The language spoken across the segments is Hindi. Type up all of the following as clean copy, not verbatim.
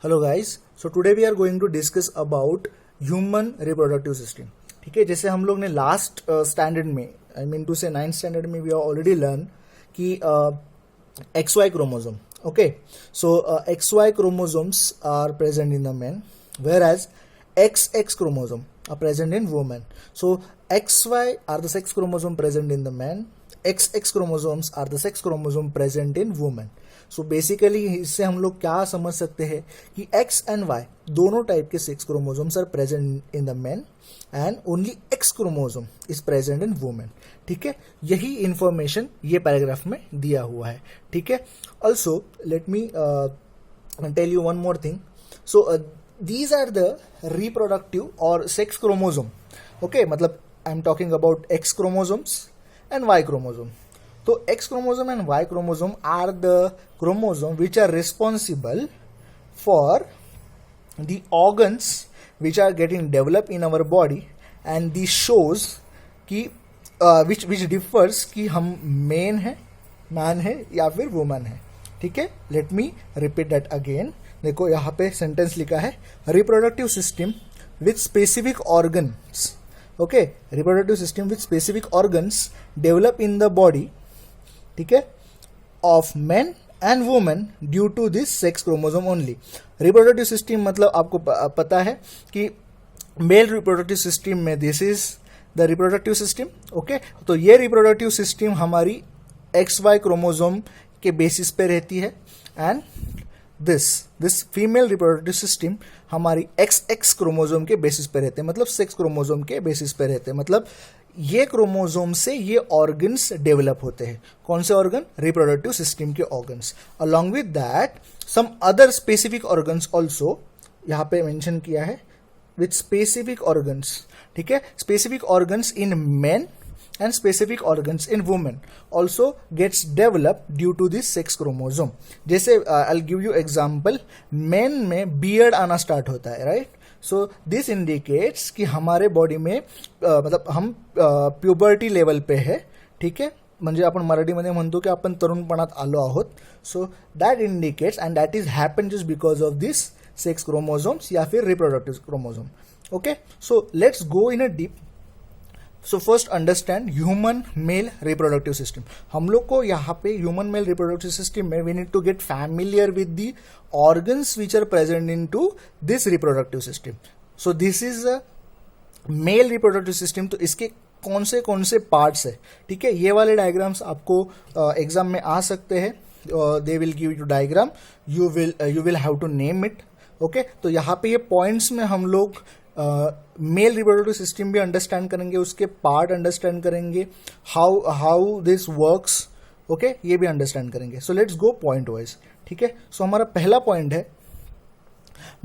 Hello guys, so today we are going to discuss about human reproductive system. ठीक है, जैसे हम लोग ने लास्ट स्टैंडर्ड में, आई मीन टू से 9th स्टैंडर्ड में वी आर ऑलरेडी लर्न कि X Y chromosome. Okay, so XY chromosomes are present in the men, whereas XX chromosome are present in women. So XY are the sex chromosome present in the man, XX chromosomes are the sex chromosome present in women. So basically इससे हम लोग क्या समझ सकते हैं कि X and Y दोनों टाइप के sex chromosomes are present in the man and only X chromosome is present in women. ठीक है, यही इंफॉर्मेशन ये पैराग्राफ में दिया हुआ है. ठीक है, also let me tell you one more thing. So these are the reproductive or sex chromosome. Okay, मतलब I am talking about X chromosomes and Y chromosome. So X chromosome and Y chromosome are the chromosome which are responsible for the organs which are getting developed in our body, and this shows कि which differs कि हम मैन है या फिर वुमन है. ठीक है, let me repeat that again. देखो यहाँ पे सेंटेंस लिखा है reproductive system with specific organs. Okay, reproductive system with specific organs develop in the body, ठीक है, of man and women due to this sex chromosome only. Reproductive system मतलब आपको पता है कि मेल रिप्रोडक्टिव सिस्टम में this is the reproductive system. Okay, तो ये रिप्रोडक्टिव सिस्टम हमारी XY क्रोमोसोम के बेसिस पे रहती है, and this female reproductive system हमारी XX क्रोमोसोम के बेसिस पे रहते हैं, मतलब सेक्स क्रोमोसोम के बेसिस पे रहते हैं. मतलब ये क्रोमोसोम से ये ऑर्गन्स डेवलप होते हैं. कौन से ऑर्गन? रिप्रोडक्टिव सिस्टम के organs. Along with that some other specific organs also यहाँ पे मेंशन किया है विथ स्पेसिफिक ऑर्गन्स. ठीक है, specific organs in main and specific organs in women also gets developed due to this sex chromosome. जैसे I'll give you example, men में beard आना start होता है, right? So this indicates कि हमारे बॉडी में मतलब हम प्युबर्टी लेवल पे है. ठीक है, म्हणजे आपण मराठीमध्ये म्हणतो की आपण तरुणपणात आलो आहोत. So that indicates and that is happen just because of this sex chromosomes या फिर reproductive chromosome. Okay, so let's go in a deep. So first understand human male reproductive system. हम लोग को यहाँ पे ह्यूमन मेल रिप्रोडक्टिव सिस्टम में we need to get familiar with the organs which are present in to this reproductive system. So this is a male reproductive system. तो इसके कौन से पार्ट्स है? ठीक है, ये वाले डायग्राम्स आपको एग्जाम में आ सकते हैं. They will give you diagram, you will have to name it. Okay, तो यहाँ पे ये पॉइंट्स में हम लोग मेल रिप्रोडक्टिव सिस्टम भी अंडरस्टैंड करेंगे, उसके पार्ट अंडरस्टैंड करेंगे, हाउ दिस वर्क्स. ओके, ये भी अंडरस्टैंड करेंगे. So let's go point wise. ठीक है, सो हमारा पहला पॉइंट है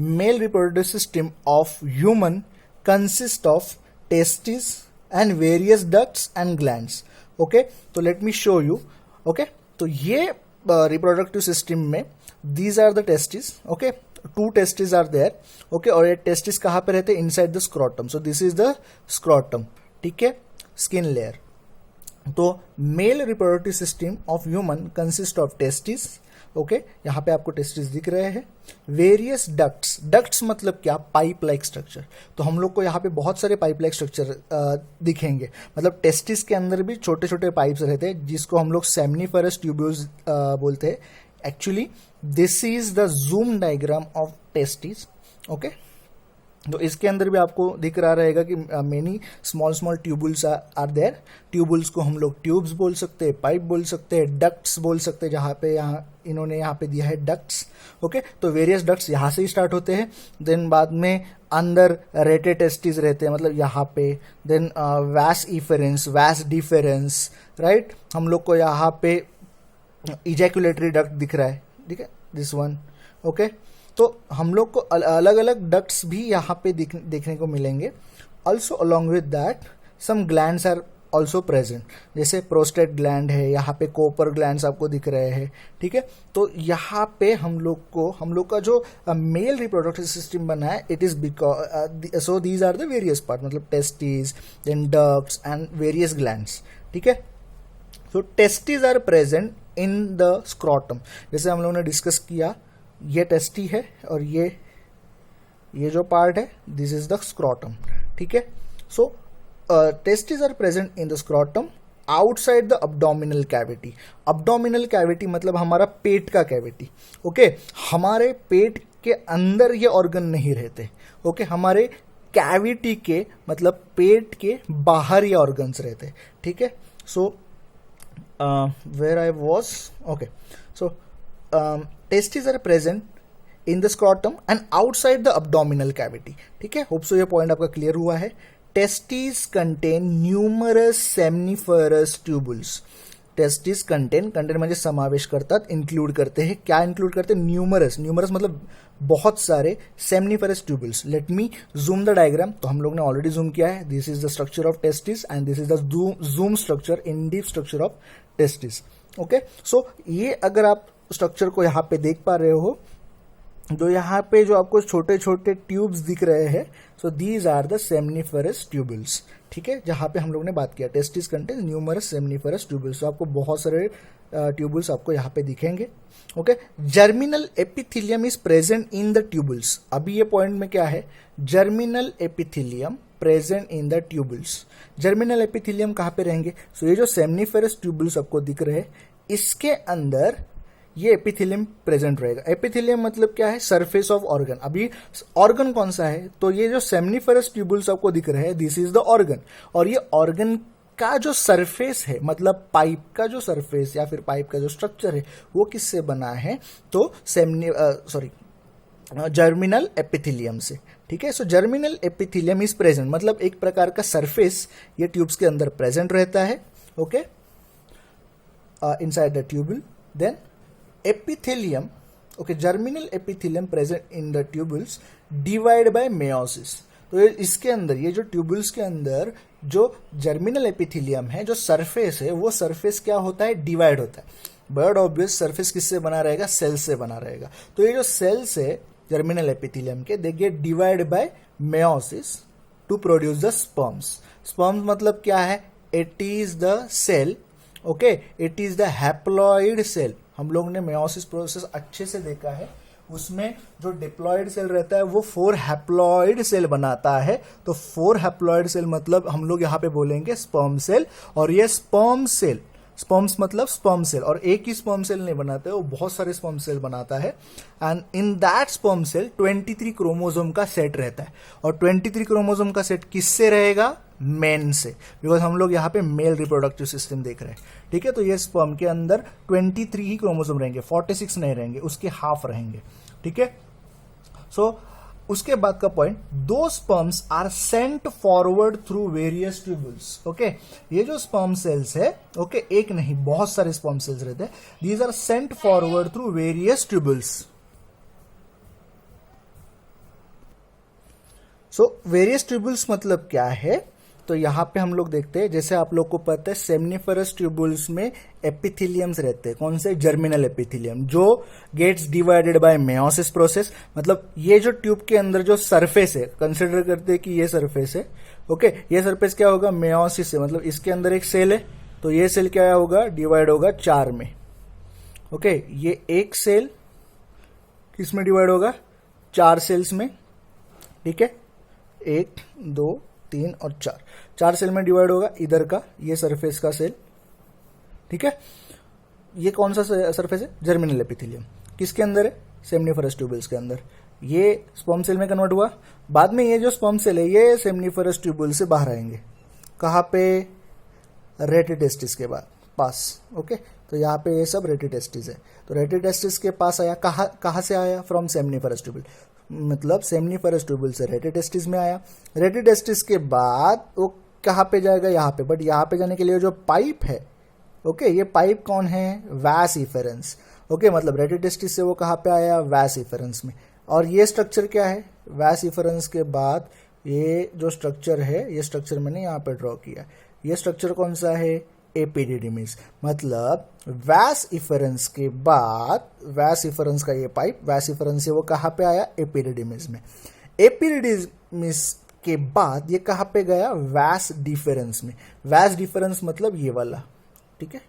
male reproductive system of human consist of testis and various ducts and glands. Okay, तो late me show you. Okay, तो ये रिप्रोडक्टिव सिस्टम में these are the testis. Okay, 2 testis are there. Okay, और ये टेस्टिस कहाँ पे रहते हैं? Inside the scrotum. So this is the scrotum. ठीक है, स्किन लेयर. तो male reproductive system of human consist of testis. Okay, यहाँ पे आपको टेस्टिस दिख रहे हैं. Various ducts. डक्ट्स मतलब क्या? Pipe like structure. तो हम लोग को यहाँ पे बहुत सारे पाइप लाइक स्ट्रक्चर दिखेंगे. मतलब टेस्टिस के अंदर भी छोटे छोटे पाइप्स रहते हैं जिसको हम लोग सेमनीफेरस ट्यूब्यूल्स बोलते हैं. Actually this is the zoom diagram of testis. Okay, तो इसके अंदर भी आपको दिख रहा रहेगा कि many small tubules are there. Tubules को हम लोग ट्यूब्स बोल सकते हैं, पाइप बोल सकते हैं, डक्ट्स बोल सकते हैं, जहाँ पे इन्होंने यहाँ पे दिया है डक्ट्स. ओके, तो वेरियस डक्ट्स यहाँ से ही स्टार्ट होते हैं. देन बाद में अंदर रेटे टेस्टिस रहते हैं, मतलब यहाँ पे. देन वैस इफेरेंस, वैस डिफरेंस, राइट. हम लोग को यहाँ पे इजैकुलेटरी डक्ट दिख रहा है. ठीक है, दिस वन. ओके, तो हम लोग को अलग अलग डक्ट्स भी यहाँ पे देखने को मिलेंगे. Also along with that some glands are also present. जैसे प्रोस्टेट ग्लैंड है, यहाँ पे कोपर ग्लैंड्स आपको दिख रहे हैं. ठीक है, तो यहाँ पे हम लोग का जो मेल रिप्रोडक्टिव सिस्टम बना है, it is because so these are the various part, मतलब testis, then ducts and various glands. ठीक है, तो testis are present in the scrotum. जैसे हम लोगों ने डिस्कस किया ये टेस्टी है और ये जो पार्ट है दिस इज द स्क्रॉटम, ठीक है। So testis are present in the scrotum outside the abdominal cavity. Abdominal cavity मतलब हमारा पेट का कैविटी, ओके। हमारे पेट के अंदर ये ऑर्गन नहीं रहते, ओके। हमारे कैविटी के मतलब पेट के बाहर ये ऑर्गन्स रहते, ठीक है। So where I was, okay. So testis are present in the scrotum and outside the abdominal cavity, ठीक है। होप सो ये पॉइंट आपका क्लियर हुआ है। Testis contain numerous seminiferous tubules. Testis contain म्हणजे समावेश करतात, इंक्लूड करते हैं। क्या इंक्लूड करते हैं? न्यूमरस मतलब बहुत सारे seminiferous tubules. Let me zoom the diagram. तो हम लोग ने ऑलरेडी जूम किया है। This is the structure of testis and this is the zoom structure, in deep structure of testis, okay. So ये अगर आप स्ट्रक्चर को यहाँ पे देख पा रहे हो, जो यहाँ पे जो आपको छोटे छोटे ट्यूब्स दिख रहे हैं, so these are the seminiferous tubules, ठीक है। जहाँ पे हम लोग ने बात किया testis contain numerous seminiferous tubules, तो आपको बहुत सारे ट्यूबल्स आपको यहाँ पे दिखेंगे, okay. Germinal epithelium is present in the tubules. अभी ये पॉइंट में क्या है? Germinal epithelium present in the tubules. Germinal epithelium कहाँ पे रहेंगे? सो ये जो सेमनिफरस ट्यूबल्स आपको दिख रहे हैं, इसके अंदर ये एपिथेलियम प्रेजेंट रहेगा। एपिथेलियम मतलब क्या है? Surface of organ. अभी ऑर्गन कौन सा है? तो ये जो सेमनिफरस ट्यूबल्स आपको दिख रहे हैं, दिस इज द ऑर्गन। और ये ऑर्गन का जो सरफेस है, मतलब पाइप का जो सरफेस या फिर पाइप का जो स्ट्रक्चर है, वो किससे बना है? तो जर्मिनल एपिथेलियम से, ठीक है। सो जर्मिनल एपिथेलियम इज प्रेजेंट, मतलब एक प्रकार का सरफेस ये ट्यूब्स के अंदर प्रेजेंट रहता है, okay, inside the tubule. Then epithelium, okay, germinal epithelium present in the tubules divide by meiosis। तो इसके अंदर ये जो ट्यूबल्स के अंदर जो जर्मिनल एपिथेलियम है, जो सरफेस है, वो सरफेस क्या होता है? डिवाइड होता है। बट ऑब्वियस सरफेस किससे बना रहेगा? सेल से बना रहेगा। तो ये जो सेल्स है जर्मिनल एपिथेलियम के, they get divide by meiosis to produce the sperms. Sperms मतलब क्या है? It is the cell, okay, it is the haploid cell. हम लोग ने मेयोसिस प्रोसेस अच्छे से देखा है, उसमें जो डिप्लॉयड सेल रहता है वो 4 हैप्लॉइड सेल बनाता है। तो 4 हैप्लॉइड सेल मतलब हम लोग यहाँ पे बोलेंगे स्पर्म सेल। और ये स्पर्म सेल, स्पर्म्स मतलब स्पर्म सेल, और एक ही स्पर्म सेल नहीं बनाते, वो बहुत सारे स्पर्म सेल बनाता है। And in that sperm cell 23 chromosome का सेट रहता है। और 23 क्रोमोसोम का सेट किससे रहेगा? मेन से, बिकॉज हम लोग यहाँ पे मेल रिप्रोडक्टिव सिस्टम देख रहे हैं, ठीक है। तो ये स्पर्म के अंदर 23 ही क्रोमोसोम रहेंगे, 46 नहीं रहेंगे, उसके हाफ रहेंगे, ठीक है। सो उसके बाद का पॉइंट, दो sperms are sent forward through various tubules, okay. ये जो स्पर्म सेल्स है, ओके, एक नहीं बहुत सारे स्पर्म सेल्स रहते हैं, these are sent forward through various tubules. So various tubules मतलब क्या है? तो यहाँ पे हम लोग देखते हैं, जैसे आप लोग को पता है सेमनिफरस ट्यूबुल्स में एपिथेलियम्स रहते हैं। कौन से? जर्मिनल एपिथेलियम, जो gets divided by meiosis process. मतलब ये जो ट्यूब के अंदर जो सरफेस है, कंसिडर करते हैं कि ये सरफेस है, ओके। ये सरफेस क्या होगा? मेयोसिस से, मतलब इसके अंदर एक सेल है, तो ये सेल क्या होगा? डिवाइड होगा 4 में, ओके। ये एक सेल किस में डिवाइड होगा? 4 सेल्स में, ठीक है। 1 2 3 और 4 सेल में डिवाइड होगा। इधर का ये सरफेस का सेल, ठीक है। ये कौन सा सरफेस है? Germinal epithelium. किसके अंदर है? सेमनिफरस ट्यूबल्स के अंदर। ये स्पर्म सेल में कन्वर्ट हुआ। बाद में ये जो स्पर्म सेल है, ये सेमनिफरस ट्यूबल से बाहर आएंगे। कहाँ पे? रेटिटेस्टिस के पास, ओके। तो यहाँ पे ये सब रेटिटेस्टिस है। तो रेटिटेस्टिस के पास आया, कहाँ से आया? फ्रॉम सेमनिफरस ट्यूबल, मतलब सेमनिफरस ट्यूबल से रेटिटेस्टिस में आया। रेटिटेस्टिस के बाद वो कहाँ पे जाएगा? यहाँ पे। बट यहाँ पे जाने के लिए जो पाइप है, ओके, ये पाइप कौन है? वैस इफेरेंस, ओके। मतलब रेटिटेस्टिस से वो कहाँ पे आया? वैस इफेरेंस में। और ये स्ट्रक्चर क्या है? वैस इफेरेंस के बाद ये जो स्ट्रक्चर है, ये स्ट्रक्चर मैंने यहाँ पे ड्रॉ किया। ये स्ट्रक्चर कौन सा है? एपिडिडिमिस। मतलब वैस इफेरेंस के बाद, वैस इफेरेंस का ये पाइप, वैस इफेरेंस से वो कहाँ पे आया? एपिडिडिमिस में। एपिडिडिमिस के बाद ये कहाँ पे गया? वैस डिफरेंस में। वैस डिफरेंस मतलब ये वाला, ठीक है।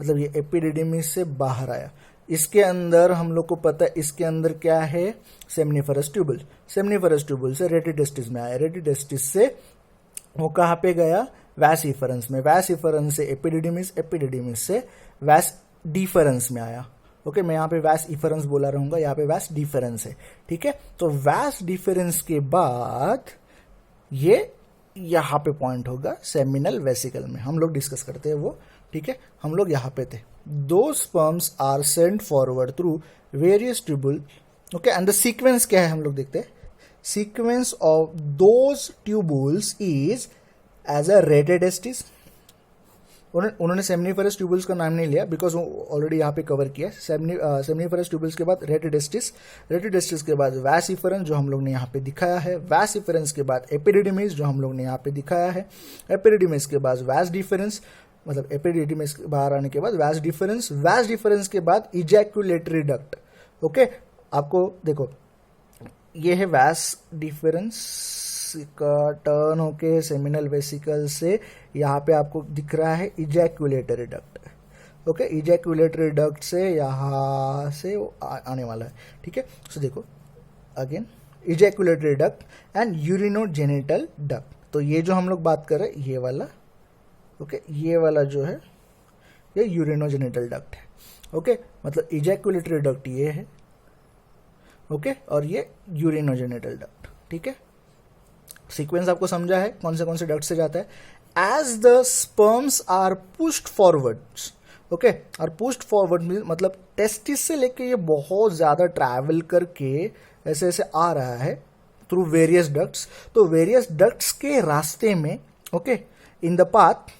मतलब ये एपिडिडिमिस से बाहर आया। इसके अंदर हम लोग को पता है इसके अंदर क्या है, सेमनीफरस ट्यूबुल। सेमनीफरस ट्यूबुल से रेटिडेस्टिस में आया, रेटिडेस्टिस से वो कहाँ पे गया, वैस इफरंस में, वैस इफरंस से एपिडिडिमिस, एपिडिडिमिस से वैस डिफरेंस में आया। ओके, मैं यहाँ पे वैस इफरेंस बोला रहूंगा, यहाँ पे वैस डिफरेंस है। ठीक है, तो वैस डिफरेंस के बाद ये यहाँ पे पॉइंट होगा सेमिनल वेसिकल में, हम लोग डिस्कस करते हैं वो। ठीक है, हम लोग यहाँ पे थे। दो sperms are sent forward through various tubule. Okay, and the sequence क्या है हम लोग देखते हैं। Sequence of those tubules is as a rete testis. उन्होंने सेमनीफरस ट्यूबल्स का नाम नहीं लिया बिकॉज ऑलरेडी यहाँ पे कवर किया। सेमनीफरस ट्यूबल्स के बाद रेटिडेस्टिस, रेटिडेस्टिस के बाद वैस इफरेंस जो हम लोग ने यहाँ पे दिखाया है, वैस इफरेंस के बाद एपिडिडिमिस जो हम लोग ने यहाँ पे दिखाया है, एपिडिडिमिस के बाद वैस डिफरेंस, मतलब एपिडिडिमिस बाहर आने के बाद वैस डिफरेंस, वैस डिफरेंस के बाद इजैकुलेटरी डक्ट। ओके, आपको देखो ये है वैस डिफरेंस का टर्न होके सेमिनल वेसिकल से यहाँ पे आपको दिख रहा है ejaculatory duct. Okay, ejaculatory duct से यहाँ से आने वाला है। ठीक है, सो देखो again ejaculatory duct and urinogenital duct. तो ये जो हम लोग बात कर रहे हैं ये वाला, ओके, ये वाला जो है ये यूरिनोजेनिटल डक्ट है। ओके, मतलब इजैकुलेटरी डक्ट ये है, ओके, और ये यूरिनोजेनिटल डक्ट। ठीक है, सीक्वेंस आपको समझा है कौन से डक्ट से जाता है। As the sperms are pushed forwards, okay, और पुश्ड फॉरवर्ड मतलब टेस्टिस से लेके ये बहुत ज्यादा ट्रैवल करके ऐसे ऐसे आ रहा है थ्रू वेरियस डक्ट्स। तो वेरियस डक्ट्स के रास्ते में, ओके, इन द पाथ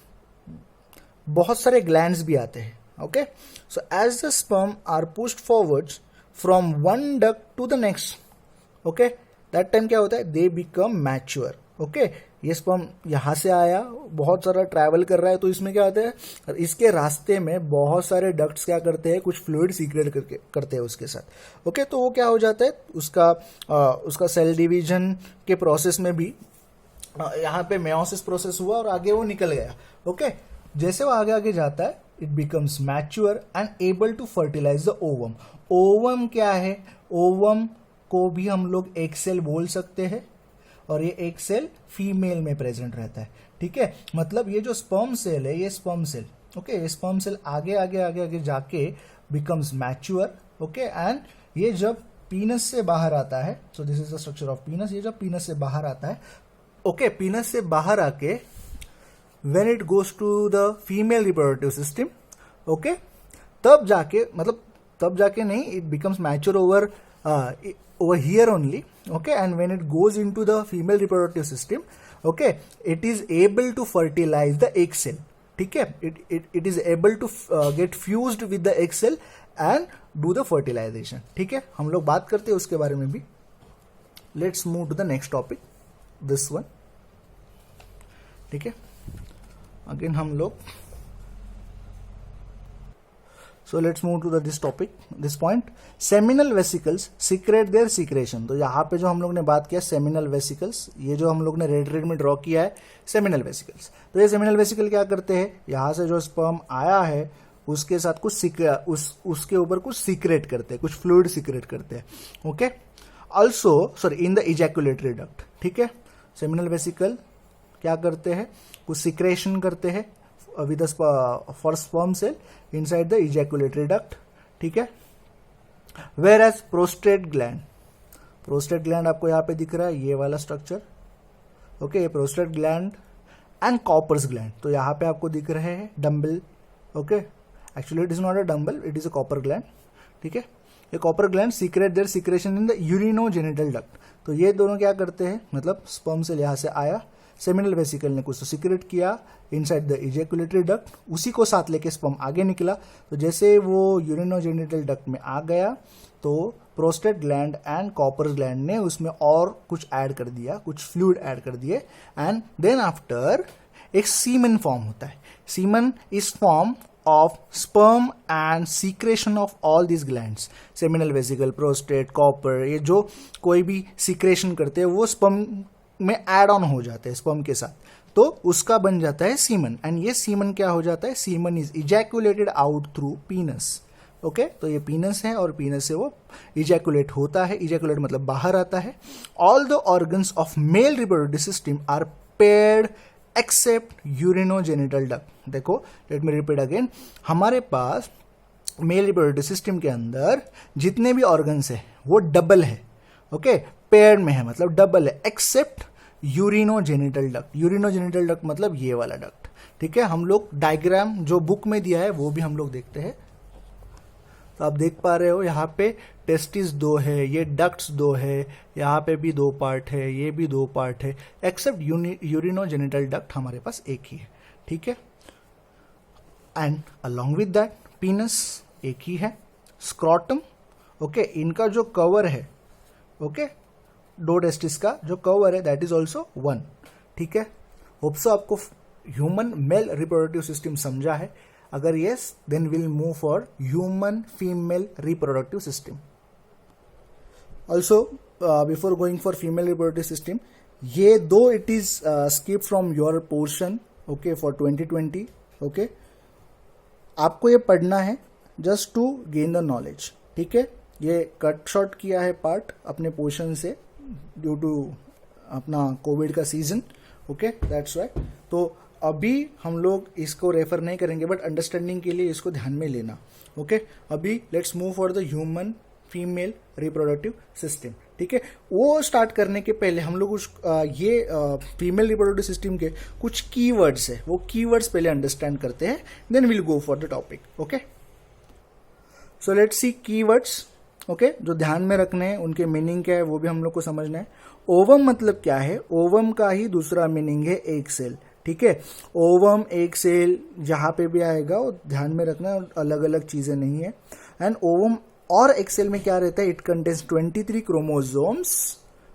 बहुत सारे ग्लैंड्स भी आते हैं। Okay, so as the sperm are pushed forwards from one duct to the next, okay, that time क्या होता है, दे बिकम मैच्योर। ओके, ये स्पर्म यहां से आया, बहुत सारा ट्रैवल कर रहा है, तो इसमें क्या होता है, इसके रास्ते में बहुत सारे डक्ट्स क्या करते हैं, कुछ फ्लूइड सीक्रेट करते हैं उसके साथ। ओके, तो वो क्या हो जाता है, उसका सेल डिवीजन के प्रोसेस में भी यहाँ पे मेयोसिस प्रोसेस हुआ और आगे वो निकल गया। ओके, जैसे वो आगे आगे जाता है it becomes mature and able to fertilize the ovum. Ovum क्या है, ओवम को भी हम लोग एग सेल बोल सकते हैं, और ये एग सेल फीमेल में प्रेजेंट रहता है। ठीक है, मतलब ये जो स्पर्म सेल है, ये स्पर्म सेल, ओके, ये स्पर्म सेल आगे आगे आगे आगे जाके बिकम्स मैच्योर। ओके, एंड ये जब पीनस से बाहर आता है, so this is the structure of पीनस, ये जब पीनस से बाहर आता है, ओके, पीनस से बाहर आके when it goes to the female reproductive system, okay, तब जाके नहीं, it becomes mature over here only, okay, and when it goes into the female reproductive system, okay, it is able to fertilize the egg cell. ठीक है, it is able to get fused with the egg cell and do the fertilization. ठीक है, हम लोग बात करते हैं उसके बारे में भी। Let's move to the next topic, this one. ठीक है, अगेन हम लोग So let's move to this topic, this point. Seminal vesicles secrete their secretion. तो यहाँ पे जो हम लोग ने बात किया सेमिनल वेसिकल्स, ये जो हम लोग ने रेड में ड्रॉ किया है सेमिनल वेसिकल्स। तो ये सेमिनल वेसिकल क्या करते हैं, यहाँ से जो स्पर्म आया है उसके साथ उसके ऊपर कुछ सीक्रेट करते हैं, कुछ फ्लूइड सीक्रेट करते हैं। Okay, also sorry in the ejaculatory duct. ठीक है, सेमिनल वेसिकल क्या करते हैं, कुछ सिक्रेशन करते हैं with the for sperm cell inside the ejaculatory duct. ठीक है, whereas prostate gland आपको यहाँ पे दिख रहा है, ये वाला structure. Okay, prostate gland and Cowper's gland, तो यहाँ पे आपको दिख रहे हैं dumbbell. Okay, actually it is not a dumbbell, it is a Cowper gland. ठीक है, ये Cowper gland secrete their secretion in the urinogenital duct. तो ये दोनों क्या करते हैं, मतलब स्पर्म सेल यहाँ से आया, सेमिनल वेसिकल ने कुछ तो सीक्रेट किया इनसाइड द इजैकुलेटरी डक्ट, उसी को साथ लेके स्पर्म आगे निकला। तो जैसे वो यूरिनोजेनिटल डक्ट में आ गया तो prostate gland and copper gland ने उसमें और कुछ ऐड कर दिया, कुछ फ्लूइड ऐड कर दिए, एंड देन आफ्टर एक सीमन फॉर्म होता है। Semen is form of sperm and secretion of all these glands, seminal vesicle, prostate, copper, ये जो कोई भी secretion करते हैं वो sperm में एड ऑन हो जाते हैं स्पर्म के साथ, तो उसका बन जाता है सीमन। एंड ये सीमन क्या हो जाता है, semen is ejaculated out through पीनस। Okay तो ये पीनस है और पीनस से वो इजैकुलेट होता है, इजैकुलेट मतलब बाहर आता है। All the organs of male reproductive system are paired except urinogenital duct. देखो लेट मी रिपीट अगेन, हमारे पास मेल रिप्रोडक्टिव सिस्टम के अंदर जितने भी ऑर्गन्स है वो डबल है, ओके पेयर्ड में है मतलब डबल है, except urinogenital duct. Urinogenital duct मतलब ये वाला डक्ट, ठीक है। हम लोग डायग्राम जो बुक में दिया है वो भी हम लोग देखते हैं। तो आप देख पा रहे हो यहाँ पे टेस्टिस 2 है, ये डक्ट्स 2 है, यहाँ पे भी 2 पार्ट है, ये भी 2 पार्ट है, एक्सेप्ट यूरिनोजेनिटल डक्ट हमारे पास एक ही है, ठीक है। एंड अलोंग विद दैट पीनस एक ही है, स्क्रॉटम ओके इनका जो कवर है, ओके 2 टेस्टिस का जो कवर है दैट इज ऑल्सो 1, ठीक है। होप सो आपको ह्यूमन मेल रिप्रोडक्टिव सिस्टम समझा है। अगर yes, then we'll move for human female reproductive system. Also, before going for female reproductive system, ये दो it is skipped from your portion, okay, for 2020, okay. आपको ये पढ़ना है just to gain the knowledge, ठीक है। ये कट शॉर्ट किया है पार्ट अपने पोर्शन से ड्यू टू अपना कोविड का सीजन, ओके दैट्स वाई। तो अभी हम लोग इसको रेफर नहीं करेंगे बट अंडरस्टैंडिंग के लिए इसको ध्यान में लेना, ओके। अभी let's move for the human female reproductive system, ठीक है। वो स्टार्ट करने के पहले हम लोग ये फीमेल रिप्रोडक्टिव सिस्टम के कुछ कीवर्ड्स है, वो कीवर्ड्स पहले अंडरस्टैंड करते हैं, then will go for the topic, okay. So let's see keywords, okay जो ध्यान में रखने हैं, उनके मीनिंग क्या है वो भी हम लोग को समझना है। ओवम मतलब क्या है, ओवम का ही दूसरा मीनिंग है एग सेल, ठीक है। ओवम एग सेल जहां पे भी आएगा वो ध्यान में रखना, अलग अलग चीजें नहीं है। एंड ओवम और एग सेल में क्या रहता है, it contains 23 chromosomes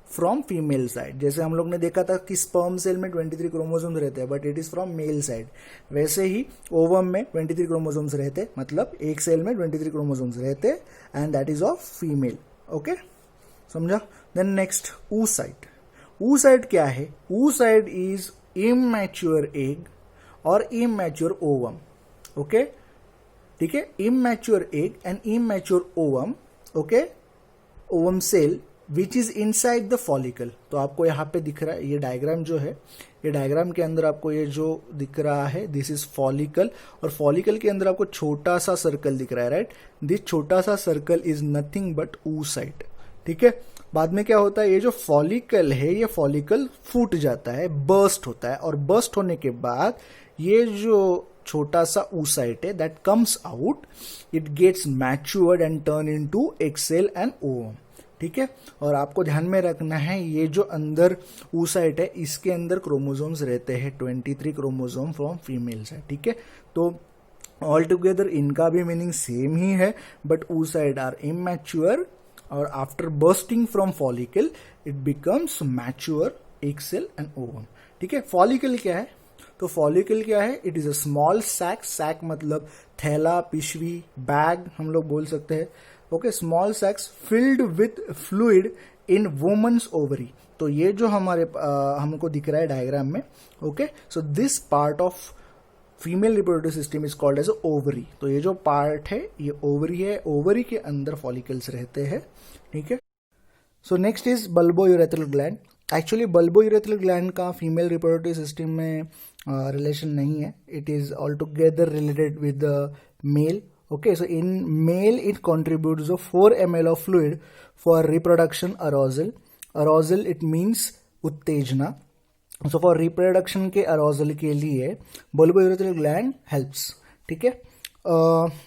from female side. जैसे हम लोग ने देखा था कि स्पर्म सेल में 23 क्रोमोसोम्स रहते हैं but it is from male side, वैसे ही ओवम में 23 क्रोमोसोम्स रहते, मतलब एक सेल में 23 क्रोमोसोम्स रहते and that is of female, okay समझा। Then next oocyte। oocyte क्या है, oocyte इज immature egg और immature ovum, ओके ठीक है। immature egg and immature ovum, okay ovum cell which is inside the follicle। तो आपको यहाँ पे दिख रहा है ये डायग्राम जो है, ये डायग्राम के अंदर आपको ये जो दिख रहा है दिस इज फॉलिकल, और फॉलिकल के अंदर आपको छोटा सा सर्कल दिख रहा है, राइट। दिस छोटा सा circle is nothing but oocyte, ठीक है। बाद में क्या होता है, ये जो फॉलिकल है ये फॉलिकल फूट जाता है, बर्स्ट होता है, और बर्स्ट होने के बाद ये जो छोटा सा oocyte है that comes out, it gets matured and turn into egg cell and ovum, ठीक है। और आपको ध्यान में रखना है ये जो अंदर oocyte है इसके अंदर क्रोमोसोम्स रहते हैं 23 क्रोमोसोम फ्रॉम फीमेल्स है, ठीक है। तो ऑल टुगेदर इनका भी मीनिंग सेम ही है बट oocyte आर इमैच्योर और after bursting from follicle it becomes mature egg cell and ovum, ठीक है। फॉलिकल क्या है, तो फॉलिकल क्या है, it is a small sac, sac मतलब थैला, पिशवी, बैग हम लोग बोल सकते हैं, okay. Small sacs filled with fluid in woman's ovary. तो ये जो हमारे हमको दिख रहा है डायग्राम में, okay. So this part of female reproductive system is called as ovary. तो ये जो पार्ट है ये ओवरी है, ओवरी के अंदर फॉलिकल्स रहते हैं, ठीक है। So next is bulbourethral gland. Actually bulbourethral gland का फीमेल रिप्रोडक्टिव सिस्टम में रिलेशन नहीं है, it is all together related with the male, okay. So in male it contributes 4 ml of fluid for reproduction arousal. Arousal it means uttejana. So for reproduction के arousal के लिए bulbourethral gland helps, ठीक है।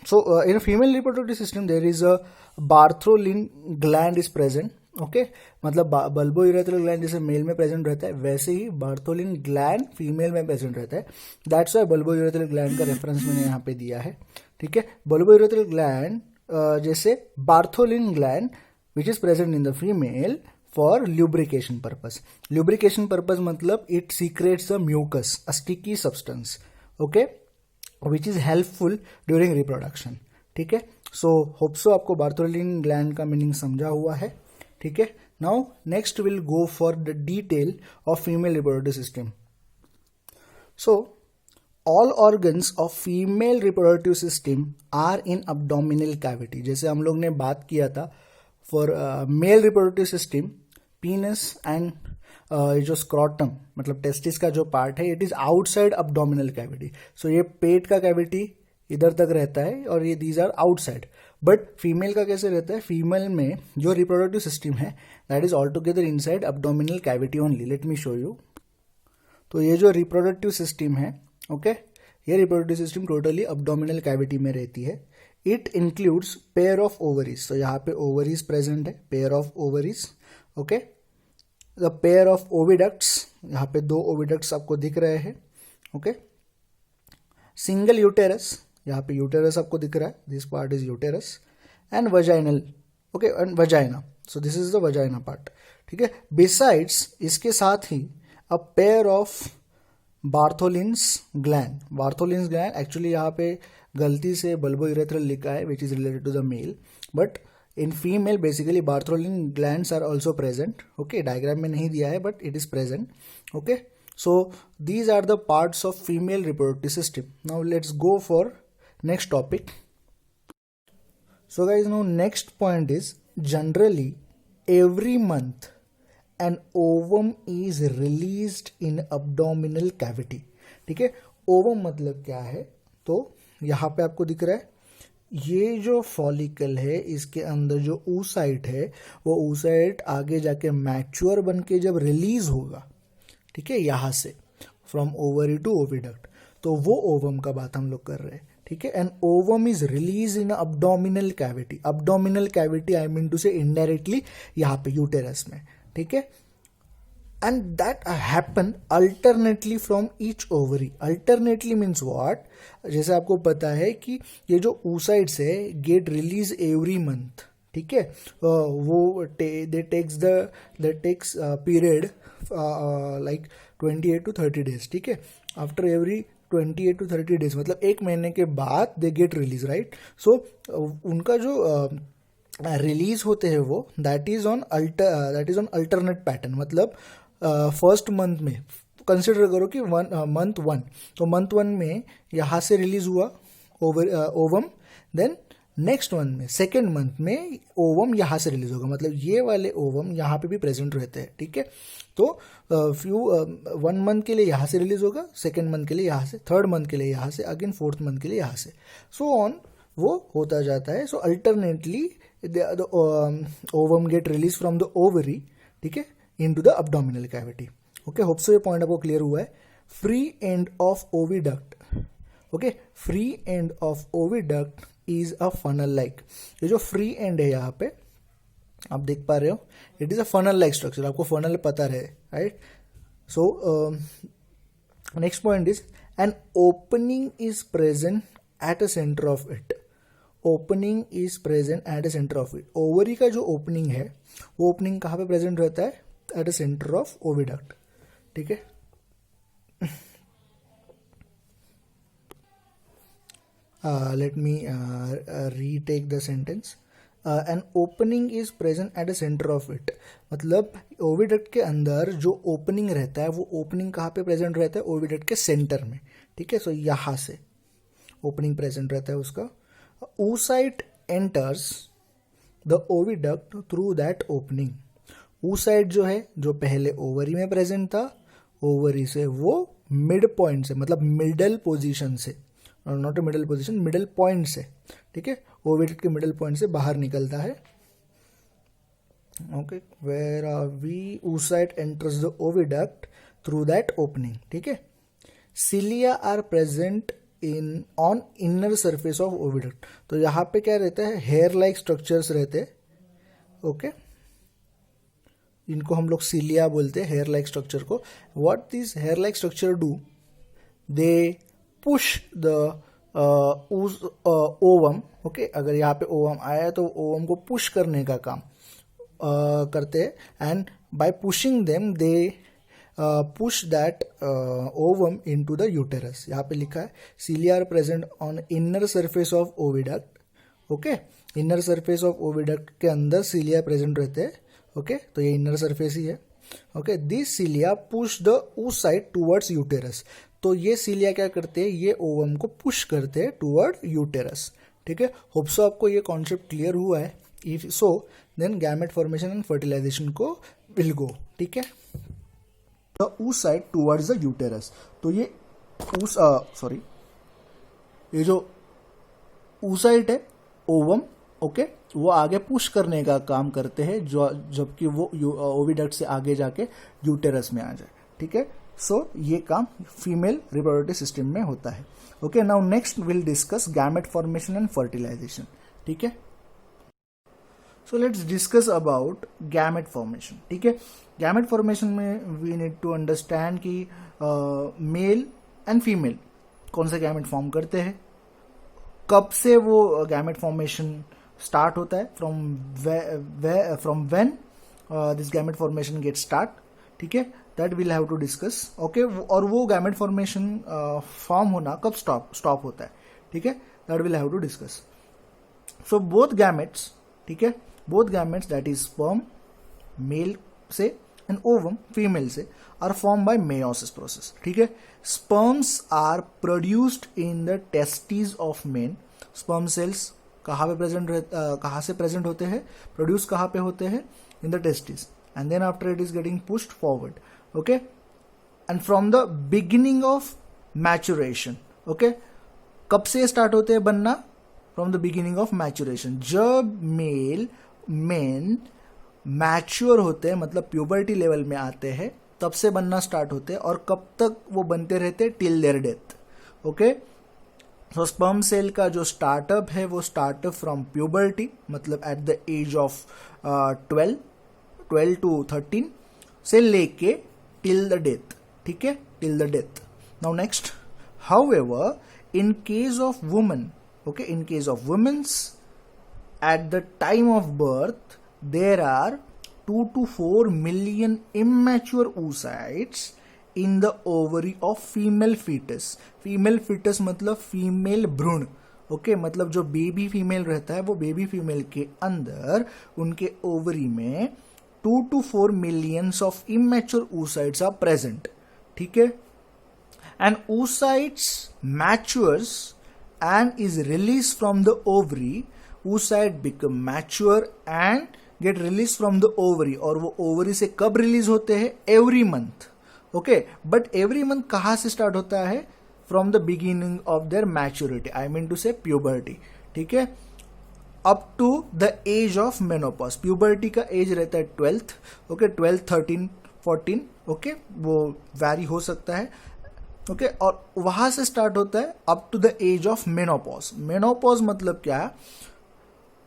So in a female reproductive system there is a Bartholin gland is present, okay मतलब बल्बोयूरेथ्रल ग्लैंड जैसे मेल में प्रेजेंट रहता है वैसे ही बार्थोलिन ग्लैंड फीमेल में प्रेजेंट रहता है, दैट्स वाई बल्बोयूरेथ्रल ग्लैंड का रेफरेंस मैंने यहाँ पे दिया है, ठीक है। बल्बोयूरेथ्रल ग्लैंड जैसे Bartholin gland which is present in the female for lubrication purpose. Lubrication purpose मतलब it secretes the mucus, a sticky substance, okay, which is helpful during reproduction, ठीक है। सो होप सो आपको बार्थोलिन ग्लैंड का मीनिंग समझा हुआ है, ठीक है। Now next will go for the detail of female reproductive system. So all organs of female reproductive system are in abdominal cavity. जैसे हम लोग ने बात किया था for male reproductive system, penis and ये जो स्क्रॉटम मतलब टेस्टिस का जो पार्ट है, it is outside abdominal cavity. So ये पेट का कैविटी इधर तक रहता है और ये these are outside. But female का कैसे रहता है? फीमेल में जो रिप्रोडक्टिव सिस्टम है that is all together inside abdominal cavity only. Let me show you. तो ये जो रिप्रोडक्टिव सिस्टम है, ओके, ये reproductive system totally abdominal cavity में रहती है। It includes pair of ovaries. तो यहाँ पे ओवरीज प्रेजेंट है, pair of ovaries, okay. The pair of oviducts, यहाँ पे 2 ओविडक्ट्स आपको दिख रहे हैं, ओके। सिंगल यूटेरस, यहाँ पे यूटेरस आपको दिख रहा है, this part is uterus. And vaginal, okay, and vagina, so this is the vagina part, ठीक है। बिसाइड्स, इसके साथ ही a pair of Bartholin's gland. Bartholin's gland actually यहाँ पे गलती से बल्बो यूरेथ्रल लिखा है which is related to the male, but in female basically Bartholin glands are also present, okay. Diagram में नहीं दिया है but it is present, okay. So these are the parts of female reproductive system. Now let's go for next topic. So guys, now next point is generally every month an ovum is released in abdominal cavity. ठीक है, ओवम मतलब क्या है? तो यहाँ पे आपको दिख रहा है ये जो फॉलिकल है, इसके अंदर जो oocyte है, वो oocyte आगे जाके मैच्योर बन के जब रिलीज होगा, ठीक है, यहाँ से फ्रॉम ओवरी टू ओविडक्ट, तो वो ओवम का बात हम लोग कर रहे हैं, ठीक है। And ovum is release in abdominal cavity. Abdominal cavity I mean to say indirectly यहाँ पे यूटेरस में, ठीक है। And that happen alternately from each ovary. Alternately means what? जैसे आपको पता है कि ये जो oocytes है गेट रिलीज एवरी मंथ, ठीक है। वो दे takes period like 28 to 30 days, ठीक है। आफ्टर एवरी 28 to 30 days मतलब 1 महीने के बाद दे गेट रिलीज, राइट। सो उनका जो रिलीज होते हैं वो that is on alternate pattern. मतलब फर्स्ट मंथ में कंसिडर करो कि मंथ 1, तो मंथ 1 में यहाँ से रिलीज हुआ ओवम, देन नेक्स्ट मंथ में सेकेंड मंथ में ओवम यहाँ से रिलीज होगा, मतलब ये वाले ओवम यहाँ पे भी प्रेजेंट रहते हैं, ठीक है। तो 1 मंथ के लिए यहाँ से रिलीज होगा, सेकेंड मंथ के लिए यहाँ से, थर्ड मंथ के लिए यहाँ से, अगेन फोर्थ मंथ के लिए यहाँ से, सो ऑन वो होता जाता है। So alternately the ovum get release from the ovary, ठीक है, इन to the abdominal cavity, okay. Hope so ये पॉइंट आपको क्लियर हुआ है। Free end of oviduct, okay, free end of oviduct is a funnel like. ये जो फ्री एंड है यहाँ पे आप देख पा रहे हो, it is a funnel like structure. आपको फनल पता रहे, right. So next point is an opening is present at a centre of it. Opening is present at a centre of it. Ovary का जो ओपनिंग है वो ओपनिंग कहाँ पे प्रेजेंट रहता है? At a centre of oviduct, ठीक है। Let me retake the sentence. An opening is present at the center of it. मतलब ओविडक्ट के अंदर जो ओपनिंग रहता है वो ओपनिंग कहाँ पे प्रेजेंट रहता है? ओविडक्ट के सेंटर में, ठीक है। सो यहाँ से ओपनिंग प्रेजेंट रहता है उसका। oocyte enters the oviduct through that opening. oocyte जो है, जो पहले ओवरी में प्रेजेंट था, ओवरी से वो मिड पॉइंट से, मतलब मिडल पोजीशन से, not a middle position, middle point से, ठीक है, ओविडक्ट के मिडल पॉइंट से बाहर निकलता है, okay. Where are we? oocyte enters the oviduct through that opening, ठीक है। cilia are present in on inner surface of oviduct. तो यहाँ पे क्या रहता है? हेयर लाइक स्ट्रक्चर्स रहते हैं, ओके। इनको हम लोग सिलिया बोलते हैं, हेयर लाइक स्ट्रक्चर को। What this hair like structure do? They push the ovum, okay. अगर यहाँ पे ओवम आया तो ओवम को पुश करने का काम करते हैं, and bye pushing them they push that ovum into the uterus. यहाँ पे लिखा है cilia are present on inner surface of oviduct, okay. Inner surface of oviduct के अंदर cilia प्रेजेंट रहते हैं, ओके। तो ये इनर सरफेस ही है, okay. This cilia push the oocyte towards uterus. तो ये सीलिया क्या करते हैं, ये ओवम को पुश करते हैं टूवर्ड यूटेरस। ठीक है, होप सो आपको ये कॉन्सेप्ट क्लियर हुआ है। If so then gamete formation and fertilization को विल गो। ठीक है, the oocyte towards the uterus. तो ये ये जो oocyte है ओवम, ओके, वो आगे पुश करने का काम करते हैं, जो जबकि वो ओविडक्ट से आगे जाके यूटेरस में आ जाए। ठीक है, सो ये काम फीमेल रिप्रोडक्टिव सिस्टम में होता है। Okay, now next will discuss gamete formation and fertilization. ठीक है, so let's discuss about gamete formation. ठीक है, गैमेट फॉर्मेशन में वी नीड टू अंडरस्टैंड कि मेल एंड फीमेल कौन से गैमेट फॉर्म करते हैं, कब से वो गैमेट फॉर्मेशन स्टार्ट होता है, from when this gamete formation get start. ठीक है, that will have to discuss. Okay, और वो गैमेट फॉर्मेशन फॉर्म होना कब स्टॉप होता है। ठीक है, that will have to discuss. So both gametes, ठीक है, both gametes that is sperm male से एंड ओवम फीमेल से are form by meiosis process. ठीक है, sperms are produced in the testis of men. Sperm cells कहाँ से प्रेजेंट होते हैं, प्रोड्यूस कहाँ पे होते हैं, in the testis, and then after it is getting pushed forward. Okay, and from the beginning of maturation, okay, कब से स्टार्ट होते हैं बनना, from the beginning of maturation. जब मेन मैच्योर होते हैं, मतलब प्यूबर्टी लेवल में आते हैं, तब से बनना स्टार्ट होते हैं, और कब तक वो बनते रहते हैं, till their death. Okay, so sperm cell का जो स्टार्टअप है वो स्टार्टअप फ्रॉम प्यूबर्टी, मतलब at the age of 12 to 13 से लेके टिल द डेथ। ठीक है, till the death. Now next, however in case of women, okay, in case of women's at the time of birth there are 2 to 4 million immature oocytes in the ovary of female fetus. female fetus मतलब फीमेल भ्रूण। ओके, मतलब जो बेबी फीमेल रहता है वो बेबी फीमेल के अंदर उनके ओवरी में 2 to 4 millions of immature oocytes are present। ठीक है, and oocytes matures and is released from the ovary, oocyte become mature and get released from the ovary। और वो ओवरी से कब रिलीज होते हैं, every month. Okay, but every month कहाँ से स्टार्ट होता है, from the beginning of their maturity, I mean to say puberty. ठीक है, up to the age of menopause. Puberty का एज रहता है 12th, ओके, 12, 13, 14, ओके, वो वैरी हो सकता है। ओके, और वहां से स्टार्ट होता है up to the age of menopause. Menopause मतलब क्या,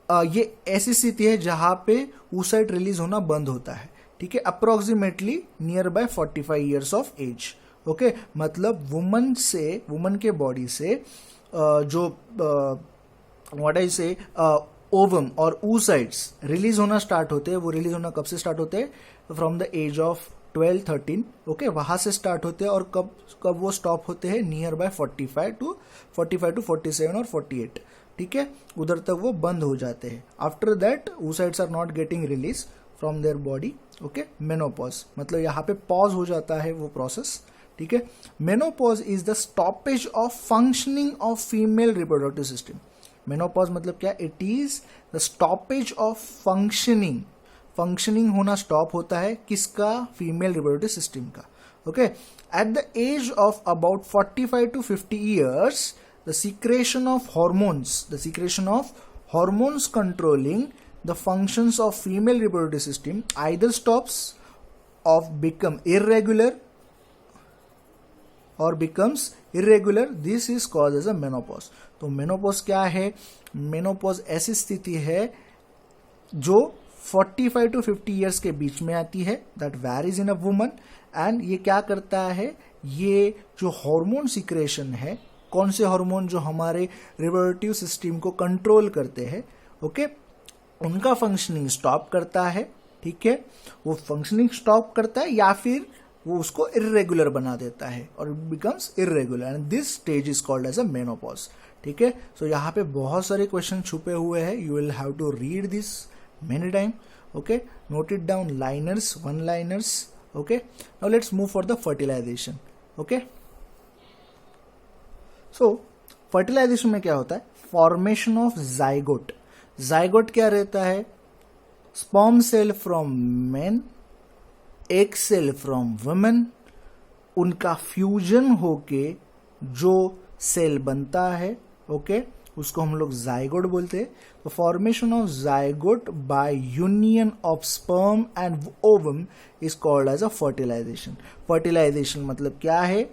ये ऐसी स्थिति है जहां पे oocyte रिलीज होना बंद होता है। ठीक है, approximately near by 45 years of age. Okay, मतलब वुमन के बॉडी से जो व्हाट आई से ओवम और oocytes रिलीज होना स्टार्ट होते हैं। वो रिलीज होना कब से स्टार्ट होते हैं, from the age of 12, 13, okay, वहां से स्टार्ट होते हैं, और कब वो स्टॉप होते हैं, नियर बाय 45 to 47 और 48। ठीक है, उधर तक वो बंद हो जाते हैं। After that oocytes are not getting release from their body. Okay, menopause मतलब यहाँ पे पॉज हो जाता है वो प्रोसेस। ठीक है, menopause is the stoppage of functioning of female reproductive system. Menopause मतलब क्या, it is the stoppage of functioning होना स्टॉप होता है, किसका, फीमेल रिप्रोडक्टिव सिस्टम का। Okay, at the age of about 45 to 50 years the secretion of hormones controlling the functions of female reproductive system either stops or become irregular or becomes irregular. This is called as a menopause. तो menopause क्या है, menopause ऐसी स्थिति है जो 45 to 50 ईयर्स के बीच में आती है, that varies in a woman. And ये क्या करता है, ये जो हार्मोन सिक्रेशन है, कौन से हार्मोन, जो हमारे रिप्रोडक्टिव सिस्टम को कंट्रोल करते हैं, ओके, उनका फंक्शनिंग स्टॉप करता है। ठीक है, वो फंक्शनिंग स्टॉप करता है या फिर वो उसको इरेगुलर बना देता है और it becomes irregular, and this stage is called as a menopause. ठीक है, सो यहाँ पे बहुत सारे क्वेश्चन छुपे हुए हैं, you will have to read this many time, okay, note it down, liners, one liners, okay. Now let's move for the fertilization, okay. So fertilization में क्या होता है, फॉर्मेशन ऑफ जाइगोट. जाइगोट क्या रहता है, sperm cell from men, egg cell from women, उनका फ्यूजन होके जो सेल बनता है, ओके, उसको हम लोग जाइगोट बोलते हैं. तो formation of zygote by union of sperm and ovum is called as a fertilization. Fertilization मतलब क्या है,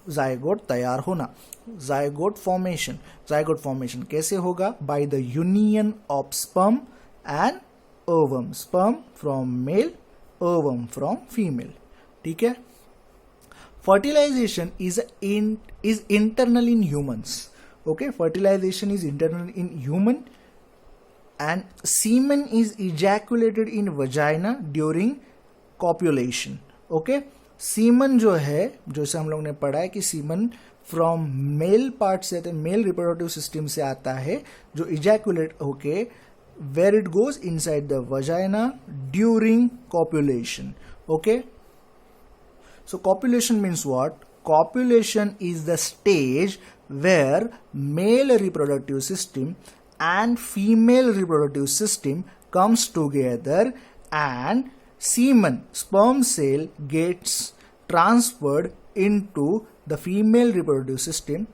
जाइगोट तैयार होना. जाइगोट फॉर्मेशन कैसे होगा, by the union of sperm and ovum. Sperm from male, ovum from female. ठीक है. Fertilization is internal in humans. Okay, fertilization is internal in human, and semen is ejaculated in vagina during copulation. Okay, semen जो है, जैसे हम लोग ने पढ़ा है कि semen from male part से आते हैं, male reproductive system से आता है, जो ejaculate होके where it goes inside the vagina during copulation. Okay. So copulation means what? Copulation is the stage where male reproductive system and female reproductive system comes together and semen, sperm cell gets transferred into the female reproductive system,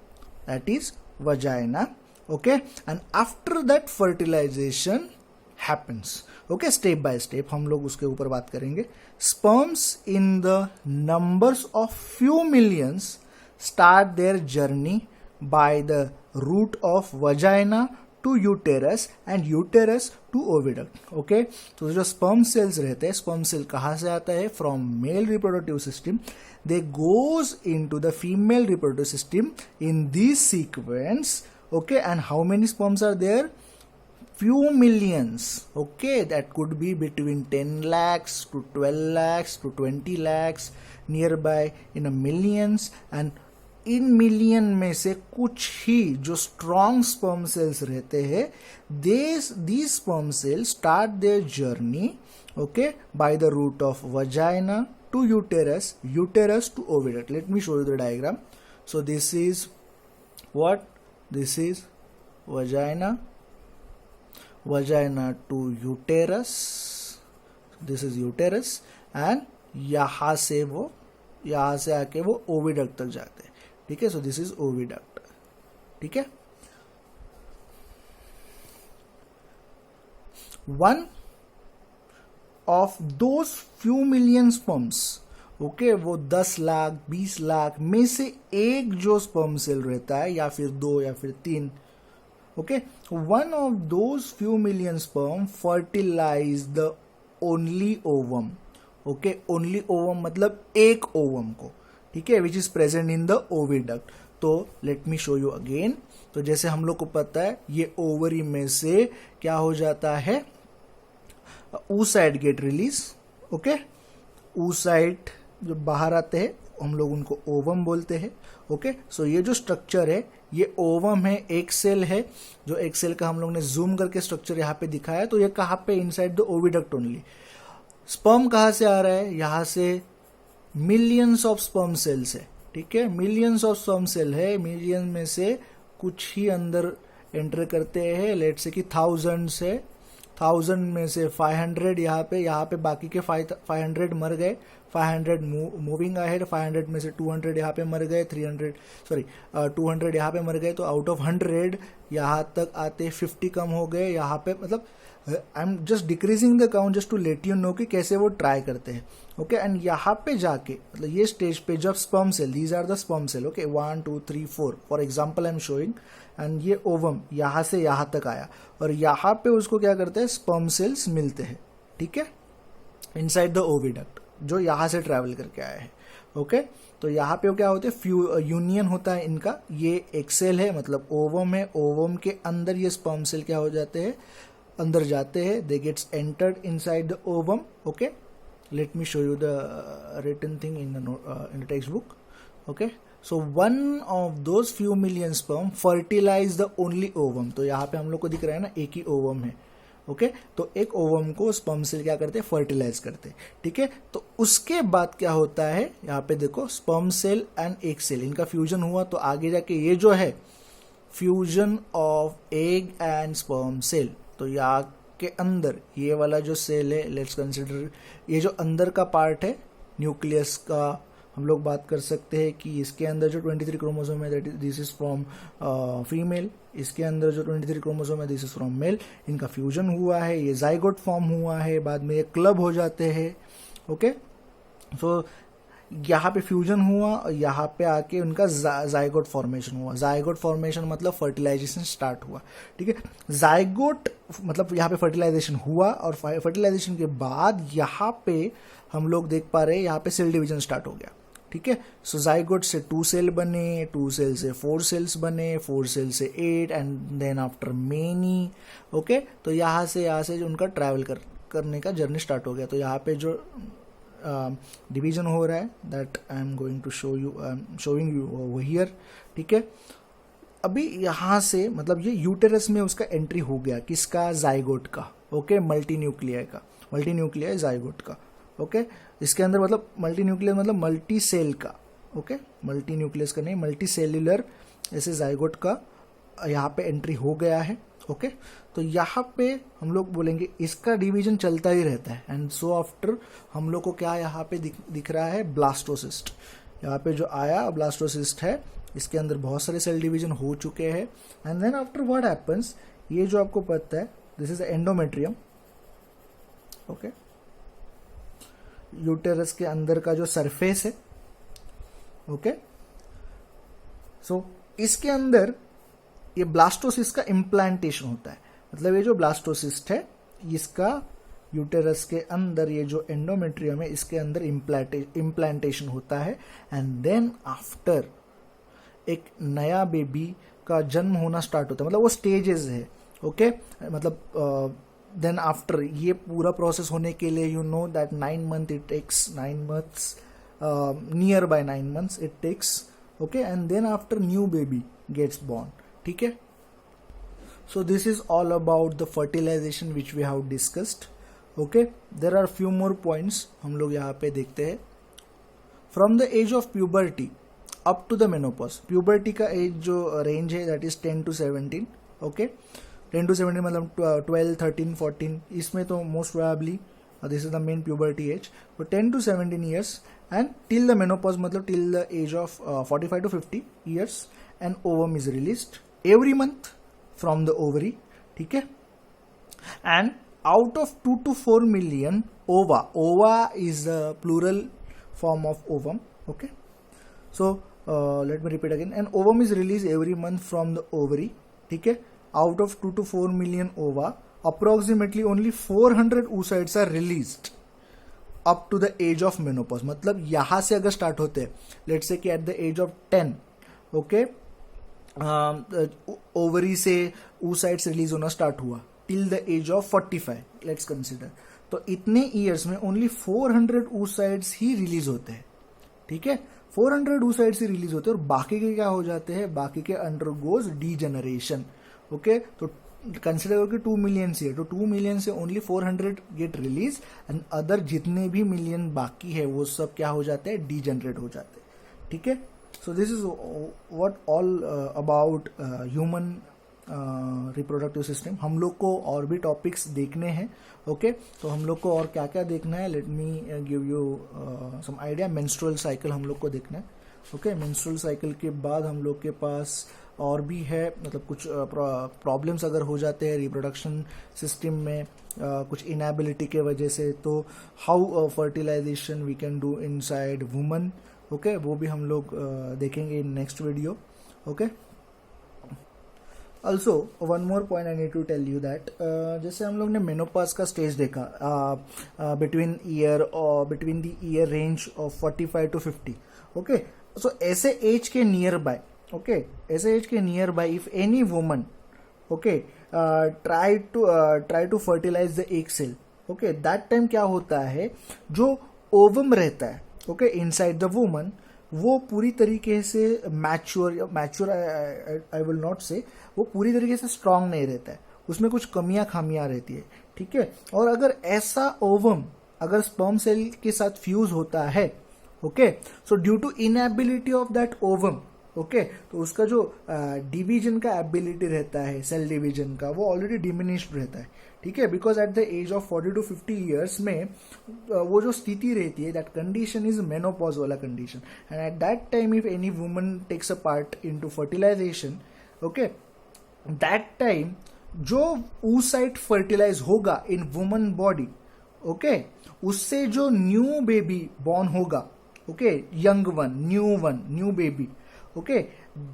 that is vagina. Okay, and after that fertilization happens. Okay, step by step हम लोग उसके ऊपर बात करेंगे. Sperms in the numbers of few millions start their journey by the route of vagina to uterus and uterus to oviduct. Okay, तो जो स्पर्म सेल्स रहते हैं, स्पर्म सेल कहाँ से आता है, from male reproductive system, they goes in to the female reproductive system in this sequence. Okay, and how many sperms are there, few millions. Okay, that could be between 10 lakhs to 12 lakhs to 20 lakhs, nearby in a millions. And in million में से कुछ ही जो strong sperm cells रहते हैं, these sperm cells start their journey, okay, by the route of vagina to uterus, uterus to oviduct. Let me show you the diagram. So this is what? This is vagina to uterus. This is uterus, and यहाँ से आके वो ओविडक्ट तक जाते हैं. ठीक है, सो दिस इज ओविडक्ट. ठीक है, one of those few million sperms, okay, वो 10 लाख 20 लाख में से एक जो स्पर्म सेल रहता है, या फिर 2 या फिर 3, okay, one of those few million sperm fertilize the only ovum. Okay, only ovum मतलब एक ovum को. ठीक है, which is present in the oviduct. तो let me show you again. तो जैसे हम लोग को पता है, ये ओवरी में से क्या हो जाता है, oocyte get release. Okay, oocyte जो बाहर आते हैं हम लोग उनको ओवम बोलते हैं. ओके, सो ये जो स्ट्रक्चर है, ये ओवम है, एक सेल है, जो एक सेल का हम लोग ने जूम करके स्ट्रक्चर यहाँ पे दिखाया. तो ये कहाँ पे, inside the oviduct only. Sperm कहाँ से आ रहा है, यहाँ से मिलियंस ऑफ स्पर्म सेल्स है. ठीक है, मिलियंस ऑफ स्पर्म सेल है, मिलियन में से कुछ ही अंदर एंटर करते हैं. लेट से कि 1000 है, 1000 में से 500 यहाँ पे बाकी के 500 मर गए. 500 मूविंग अहेड, 500 में से 200 यहाँ पे मर गए, 200 यहाँ पे मर गए. तो आउट ऑफ 100 यहाँ तक आते 50 कम हो गए यहाँ पे. मतलब I am just decreasing the count just to let you know कि कैसे वो ट्राई करते हैं. ओके, एंड यहाँ पे जाके मतलब ये स्टेज पे जब sperm cell, these are the sperm cell, okay, 1 2 3 4 for example I am showing, and ये ओवम यहाँ से यहाँ तक आया, और यहाँ पे उसको क्या करते हैं, स्पर्म सेल्स मिलते हैं. ठीक है, इनसाइड द ओविडक्ट, जो यहाँ से ट्रैवल करके आए हैं. ओके, तो यहाँ पे क्या होते हैं, यूनियन होता है इनका. ये एक सेल है, मतलब ओवम है, ओवम के अंदर ये स्पर्म सेल क्या हो जाते हैं, अंदर जाते हैं. They gets entered inside the ovum. Okay, let me show you the written thing in the text book. Okay, so one of those few million sperm fertilize the only ovum. तो यहाँ पे हम लोग को दिख रहा है ना, एक ही ओवम है. ओके तो एक ओवम को स्पर्म सेल क्या करते हैं, फर्टिलाइज करते हैं, ठीक है। तो उसके बाद क्या होता है, यहाँ पे देखो sperm cell and egg cell इनका फ्यूजन हुआ, तो आगे जाके ये जो है fusion of egg and sperm cell, तो यहाँ के अंदर ये वाला जो सेल है, लेट्स कंसिडर ये जो अंदर का पार्ट है न्यूक्लियस का, हम लोग बात कर सकते हैं कि इसके अंदर जो 23 क्रोमोसोम है that this is from female, इसके अंदर जो 23 क्रोमोसोम है दिस इज फ्रॉम मेल, इनका फ्यूजन हुआ है, ये जाइगोट फॉर्म हुआ है, बाद में ये क्लब हो जाते हैं, ओके। सो यहाँ पे फ्यूजन हुआ और यहाँ पे आके उनका जाइगोट फॉर्मेशन हुआ। जाइगोट फॉर्मेशन मतलब फर्टिलाइजेशन स्टार्ट हुआ, ठीक है। जाइगोट मतलब यहाँ पे फर्टिलाइजेशन हुआ और फर्टिलाइजेशन के बाद यहाँ पे हम लोग देख पा रहे हैं यहाँ पे सेल डिवीजन स्टार्ट हो गया, ठीक है। सो जाइगोट से 2 सेल बने, 2 सेल से 4 सेल्स बने, 4 सेल से 8 and then after many, okay. तो यहाँ से जो उनका ट्रैवल करने का जर्नी स्टार्ट हो गया। तो यहाँ पे जो डिवीजन हो रहा है that I am going to showing you over here, ठीक है। अभी यहाँ से मतलब ये यूटेरस में उसका एंट्री हो गया, किसका, जाइगोट का, ओके, मल्टी न्यूक्लियाई जाइगोट का, ओके। इसके अंदर मतलब मल्टी न्यूक्लियस मतलब मल्टी सेल का, ओके, मल्टी न्यूक्लियस का नहीं, मल्टी सेल्यूलर ऐसे जाइगोट का यहाँ पे एंट्री हो गया है, ओके। तो यहाँ पे हम लोग बोलेंगे इसका डिवीजन चलता ही रहता है एंड सो आफ्टर हम लोग को क्या यहाँ पे दिख रहा है, ब्लास्टोसिस्ट। यहाँ पे जो आया ब्लास्टोसिस्ट है, इसके अंदर बहुत सारे सेल डिवीजन हो चुके हैं and then after what happens, ये जो आपको पता है this is endometrium, okay, uterus के अंदर का जो सरफेस है, ओके। सो इसके अंदर ये ब्लास्टोसिस्ट का इम्प्लांटेशन होता है, मतलब ये जो ब्लास्टोसिस्ट है इसका यूटेरस के अंदर ये जो एंडोमेट्रियम है इसके अंदर इम्प्लांटेशन होता है एंड देन आफ्टर एक नया बेबी का जन्म होना स्टार्ट होता है, मतलब वो स्टेजेस है, ओके। मतलब देन आफ्टर ये पूरा प्रोसेस होने के लिए you know that 9 months it takes, 9 months near by 9 months it takes, okay, and then after new baby gets born, ठीक है। So this is all about the fertilization which we have discussed, okay. There are few more points हम लोग यहाँ पे देखते हैं। From the age of puberty up to the menopause, puberty का एज जो रेंज है that is 10 to 17, okay. 10 to 17 मतलब 12, 13, 14, इसमें तो most probably this is the main puberty age, तो 10 to 17 years and till the menopause मतलब till the age of 45 to 50 years and ovum is released every month from the ovary, ठीक है। And out of 2 to 4 million ova is the plural form of ovum, okay. So let me repeat again, an ovum is released every month from the ovary, ठीक है। out of 2 to 4 million ova approximately only 400 oocytes are released up to the age of menopause, मतलब यहाँ से अगर स्टार्ट होते हैं let's say कि at the age of 10, okay, ovary से oocytes रिलीज होना स्टार्ट हुआ till the age of 45, let's consider, तो इतने ईयर्स में ओनली 400 oocytes ही रिलीज होते हैं, ठीक है। 400 oocytes ही रिलीज होते हैं और बाकी के क्या हो जाते हैं, बाकी के अंडरगोज डीजेनरेशन, ओके। तो कंसिडर करो कि 2 million से, तो 2 million से only 400 get release and other जितने भी मिलियन बाकी है वो सब क्या हो जाते हैं, डीजेनरेट हो जाते हैं, ठीक है। So this is what all about human reproductive system. हम लोग को और भी टॉपिक्स देखने हैं, ओके। तो हम लोग को और क्या क्या देखना है, let me give you some idea. Menstrual cycle हम लोग को देखना है, ओके। मेंस्ट्रुअल साइकिल के बाद हम लोग के पास और भी है, मतलब कुछ प्रॉब्लम्स अगर हो जाते हैं रिप्रोडक्शन सिस्टम में कुछ इनएबिलिटी के वजह से, तो how fertilization we can do inside woman, okay, वो भी हम लोग देखेंगे in next video, okay. Also one more point I need to tell you that, जैसे हम लोग ने मेनोपॉज का स्टेज देखा between the year range of 45 to 50, okay. So ऐसे एज के नियर बाय, ओके, ऐसे एज के near by if any woman, okay, try to fertilize the egg cell, okay, that time क्या होता है, जो ओवम रहता है, ओके, इनसाइड द वुमन, वो पूरी तरीके से मैच्योर आई विल नॉट से, वो पूरी तरीके से स्ट्रांग नहीं रहता है, उसमें कुछ कमियां खामियां रहती है, ठीक है। और अगर ऐसा ओवम अगर स्पर्म सेल के साथ फ्यूज होता है, okay, so due to inability of that ovum, okay, तो उसका जो डिवीजन का एबिलिटी रहता है, सेल डिवीजन का, वो ऑलरेडी डिमिनिश्ड रहता है, ठीक है। Because at the age of 40 to 50 years में वो जो स्थिति रहती है, दैट कंडीशन इज मेनोपॉज वाला condition, and at that time if any woman takes a part in to fertilization, okay, that time जो oocyte फर्टिलाइज होगा इन वुमन बॉडी, ओके, उससे जो न्यू बेबी बॉर्न होगा, okay, young one, new baby, okay,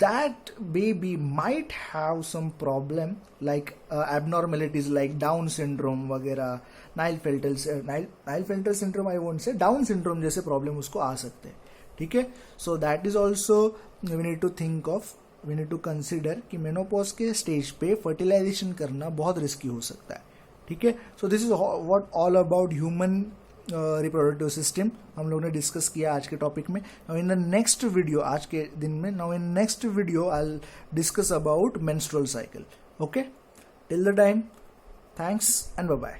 that baby might have some problem like abnormalities like Down syndrome वगैरह, Naegeli-Felter syndrome I won't say, Down syndrome जैसे प्रॉब्लम उसको आ सकते हैं, ठीक है। So that is also we need to think of, we need to consider कि मेनोपॉज के स्टेज पे फर्टिलाइजेशन करना बहुत रिस्की हो सकता है, ठीक है। So this is what all about human reproductive system हम लोग ने डिस्कस किया आज के टॉपिक में। Now in the next video, आज के दिन में, now in next video I will discuss about menstrual cycle, okay. Till the time, thanks and bye bye.